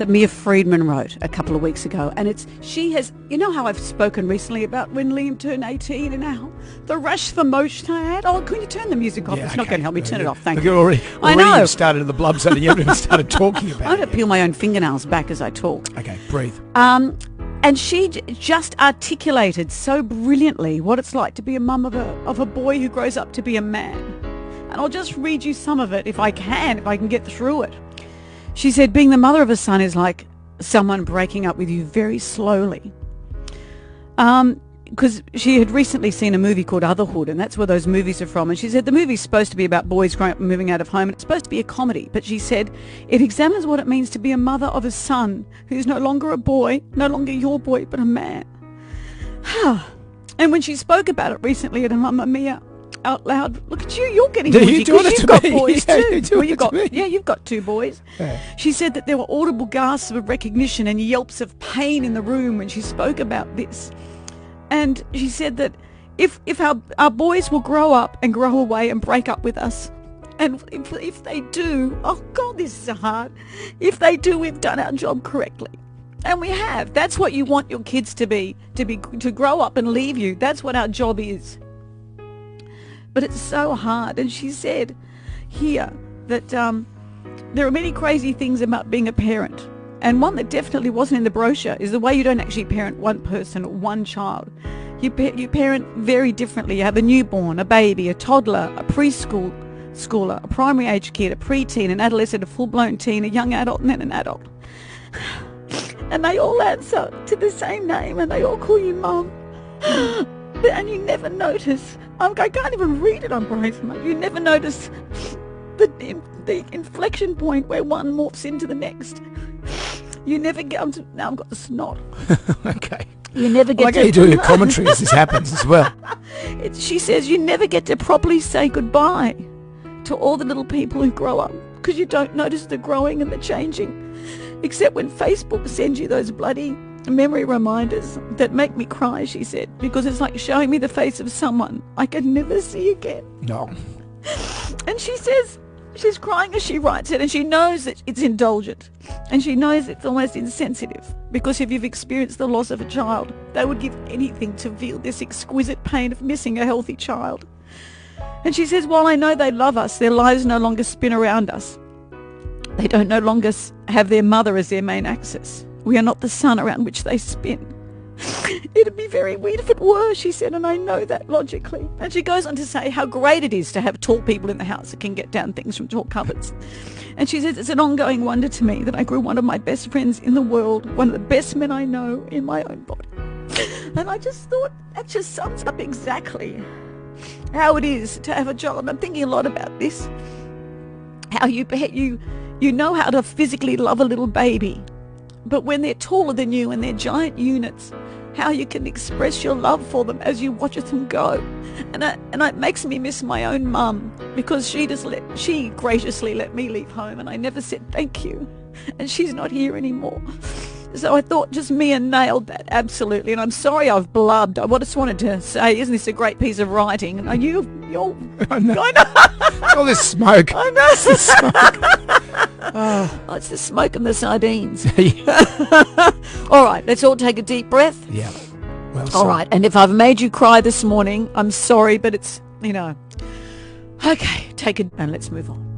that Mia Friedman wrote a couple of weeks ago, and she has, you know how I've spoken recently about when Liam turned 18 and how the rush for motion I had. Oh, can you turn the music off? It's not going to help me. Turn it off. Thank you. Already I know. You've started the blub zone and you haven't even started talking about it. I don't peel my own fingernails back as I talk. Okay, breathe. And she just articulated so brilliantly what it's like to be a mum of a boy who grows up to be a man. And I'll just read you some of it if I can get through it. She said, being the mother of a son is like someone breaking up with you very slowly. Because she had recently seen a movie called Otherhood, and that's where those movies are from. And she said the movie's supposed to be about boys growing up and moving out of home, and it's supposed to be a comedy. But she said it examines what it means to be a mother of a son who's no longer a boy, no longer your boy, but a man. And when she spoke about it recently at a Mamma Mia out loud, look at you, you're getting you doing it you've to got me? boys Yeah, too. you're doing it to me. Yeah, you've got two boys. Yeah. She said that there were audible gasps of recognition and yelps of pain in the room when she spoke about this. And she said that if our boys will grow up and grow away and break up with us, and if they do, oh God, this is hard. If they do, we've done our job correctly. And we have. That's what you want your kids to grow up and leave you. That's what our job is. But it's so hard. And she said here that there are many crazy things about being a parent. And one that definitely wasn't in the brochure is the way you don't actually parent one person or one child. You parent very differently. You have a newborn, a baby, a toddler, a schooler, a primary age kid, a preteen, an adolescent, a full-blown teen, a young adult, and then an adult. And they all answer to the same name, and they all call you Mum. And you never notice. I can't even read it on Brace Mum. You never notice the inflection point where one morphs into the next. You never get... Now I've got the snot. Okay. You never get like how you do your commentary as this happens as well. She says you never get to properly say goodbye to all the little people who grow up because you don't notice the growing and the changing, except when Facebook sends you those bloody memory reminders that make me cry, she said, because it's like showing me the face of someone I can never see again. No. And she says she's crying as she writes it, and she knows that it's indulgent, and she knows it's almost insensitive, because if you've experienced the loss of a child, they would give anything to feel this exquisite pain of missing a healthy child. And she says, while I know they love us, their lives no longer spin around us. They don't no longer have their mother as their main axis. We are not the sun around which they spin. It'd be very weird if it were, she said, and I know that logically. And she goes on to say how great it is to have tall people in the house that can get down things from tall cupboards. And she says, it's an ongoing wonder to me that I grew one of my best friends in the world, one of the best men I know, in my own body. And I just thought that just sums up exactly how it is to have a child. I'm thinking a lot about this. How you know how to physically love a little baby, but when they're taller than you and they're giant units, how you can express your love for them as you watch them go. And it makes me miss my own mum, because she graciously let me leave home and I never said thank you, and she's not here anymore. So I thought just Mia nailed that absolutely, and I'm sorry I've blubbed. I just wanted to say, isn't this a great piece of writing? And you're I know. I know. All this smoke. I know. It's the smoke. Oh, it's the smoke and the sardines. All right, let's all take a deep breath. Yeah. Well, all right, and if I've made you cry this morning, I'm sorry, but it's, Okay, take it and let's move on.